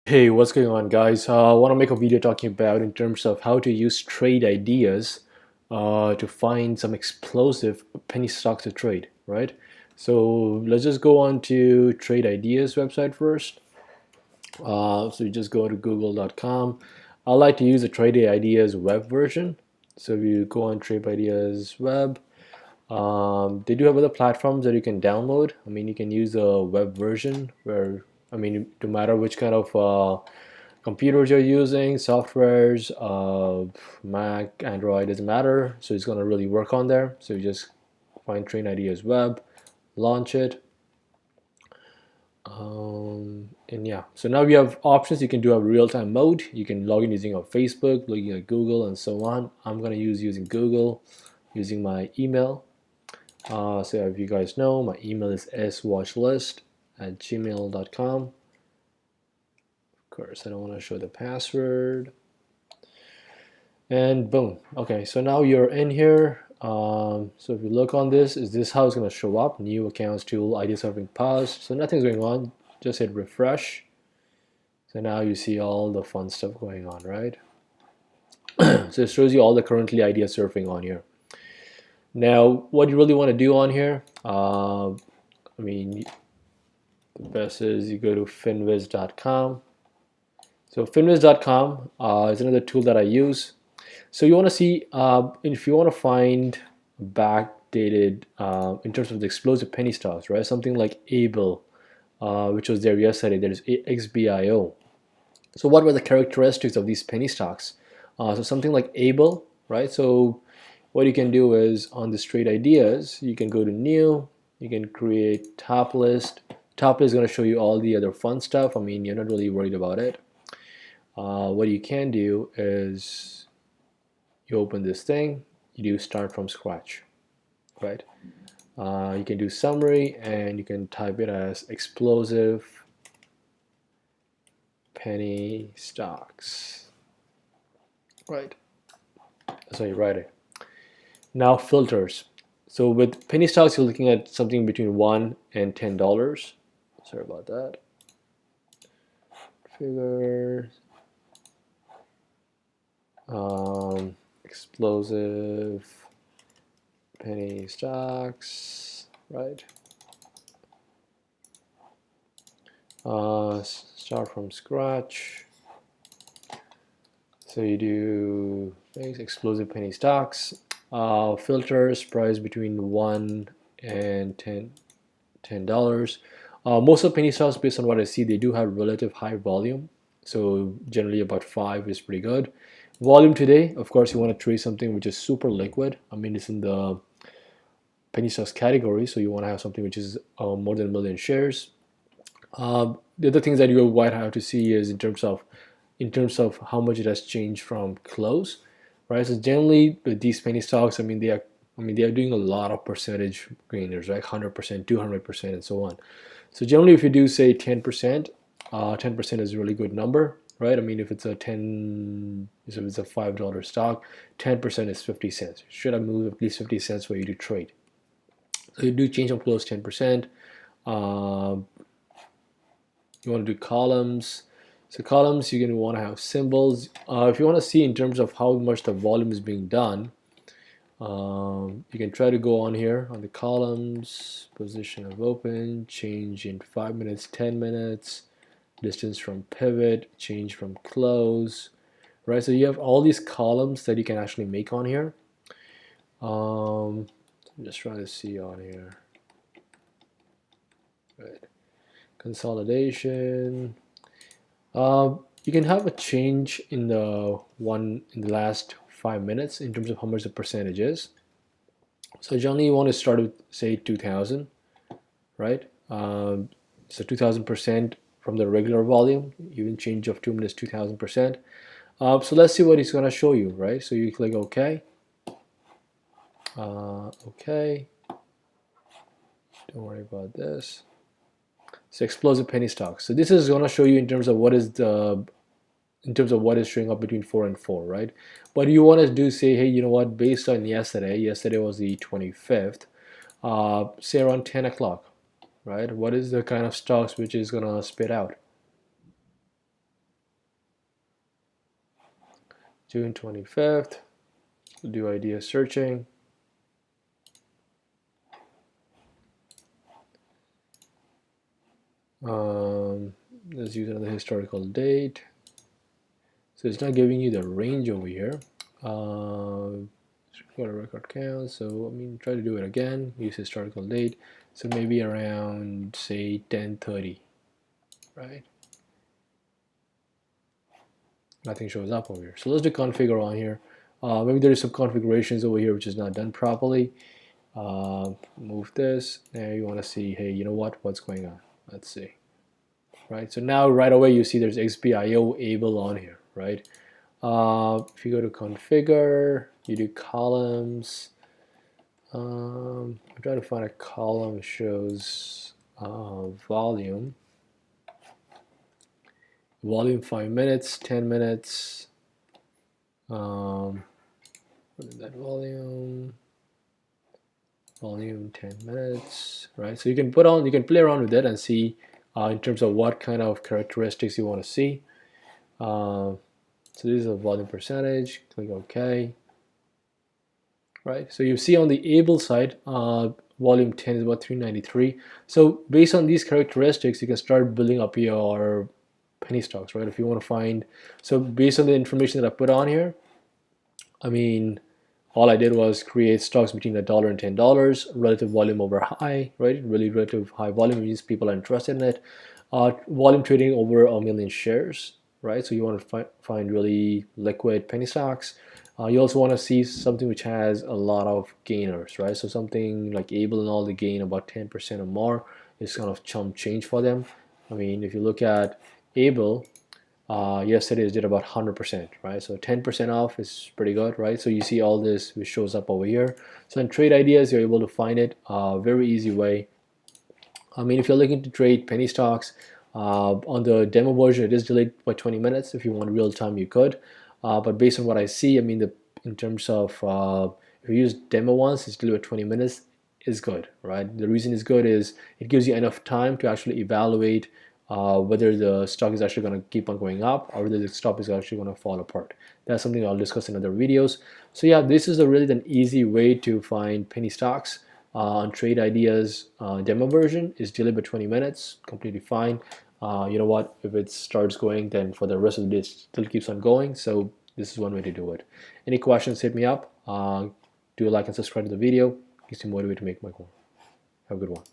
Hey, what's going on, guys? I want to make a video talking about in terms of how to use trade ideas to find some explosive penny stocks to trade, right? So let's just go on to Trade Ideas website first. So you just go to google.com. I like to use the Trade Ideas web version. So if you go on Trade Ideas web, they do have other platforms that you can download. I mean, you can use the web version where, I mean, no matter which kind of computers you're using, softwares, Mac, Android, doesn't matter. So it's going to really work on there. So you just find Train Ideas Web, launch it. And yeah, so now we have options. You can do a real-time mode. You can log in using Facebook, looking at Google, and so on. I'm going to use using Google, using my email. So if you guys know, my email is swatchlist@gmail.com. Of course, I don't want to show the password. And boom. Okay, so now you're in here. So if you look on this, is this how it's going to show up? New accounts tool, ID serving paused. So nothing's going on. Just hit refresh. So now you see all the fun stuff going on, right? So it shows you all the currently idea surfing on here. Now, what you really want to do on here, I mean, the best is you go to finviz.com. So finviz.com is another tool that I use. So you want to see if you want to find backdated in terms of the explosive penny stocks, right? Something like Able, which was there yesterday. There's XBIO. So what were the characteristics of these penny stocks? So something like Able, right? So what you can do is on the Trade Ideas, you can go to New, you can create top list. Top list is going to show you all the other fun stuff. I mean, you're not really worried about it. What you can do is you open this thing, you do start from scratch, right? You can do summary and you can type it as explosive penny stocks, right? So you write it. Now filters. So with penny stocks, you're looking at something between $1 and $10. Sorry about that. Figures. Explosive penny stocks, right? Start from scratch. So you do explosive penny stocks. Filters price between $1 and $10. Most of penny stocks, based on what I see, they do have relative high volume. So generally about 5 is pretty good. Volume today, of course, you want to trade something which is super liquid. I mean, it's in the penny stocks category, so you want to have something which is more than 1 million shares. The other things that you might have to see is in terms of how much it has changed from close, right? So generally with these penny stocks, they are doing a lot of percentage gainers, right? 100%, 200%, and so on. So generally, if you do say 10%, 10% is a really good number, right? I mean, if it's a $5 stock, 10% is 50 cents. You should have moved at least 50 cents for you to trade. So you do change from close 10%. You want to do columns. So columns, you're going to want to have symbols. If you want to see in terms of how much the volume is being done, you can try to go on here on the columns, position of open, change in 5 minutes, 10 minutes, distance from pivot, change from close, right? So you have all these columns that you can actually make on here. I'm just trying to see on here. Right. Consolidation. You can have a change in the last 5 minutes in terms of how much the percentage is. So generally you want to start with say 2000, right? So 2000% from the regular volume, even change of 2 minutes 2000%. So let's see what it's going to show you, right? So you click OK. OK. Don't worry about this. So explosive penny stocks. So this is going to show you in terms of what is showing up between 4 and 4, right? But you want to do say, hey, you know what? Based on yesterday was the 25th. Say around 10 o'clock, right? What is the kind of stocks which is gonna spit out? June 25th. We'll do idea searching. Let's use another historical date. So it's not giving you the range over here. Got a record count. So I mean, try to do it again. Use historical date. So maybe around say 10:30, right? Nothing shows up over here. So let's do configure on here. Maybe there is some configurations over here which is not done properly. Move this. Now you want to see, hey, you know what? What's going on? Let's see. Right. So now right away you see there's XPIO able on here, right? If you go to configure, you do columns. I'm trying to find a column that shows volume. Volume 5 minutes, 10 minutes. What is that volume? Volume 10 minutes, right? So you can play around with it and see in terms of what kind of characteristics you want to see. So this is a volume percentage. Click OK. Right. So you see on the able side, volume 10 is about 393. So based on these characteristics, you can start building up your penny stocks, right? If you want to find, so based on the information that I put on here, I mean, all I did was create stocks between $1 and $10, relative volume over high, right? Really relative high volume means people are interested in it. Volume trading over 1 million shares, right? So you want to find really liquid penny stocks. You also want to see something which has a lot of gainers, right? So something like Able and all, the gain about 10% or more is kind of chump change for them. I mean, if you look at Able, yesterday it did about 100%, right? So 10% off is pretty good, right? So you see all this which shows up over here. So in trade ideas, you're able to find it very easy way. I mean, if you're looking to trade penny stocks, on the demo version, it is delayed by 20 minutes. If you want real time, you could. But based on what I see, I mean, in terms of if you use demo ones, it's delayed by 20 minutes is good, right? The reason it's good is it gives you enough time to actually evaluate whether the stock is actually going to keep on going up or whether the stock is actually going to fall apart. That's something I'll discuss in other videos. So yeah, this is really an easy way to find penny stocks. On trade ideas demo version is delayed by 20 minutes, completely fine. You know what, if it starts going, then for the rest of the day it still keeps on going. So this is one way to do it. Any questions, hit me up. Do like and subscribe to the video. Keeps me motivated to make more. Have a good one.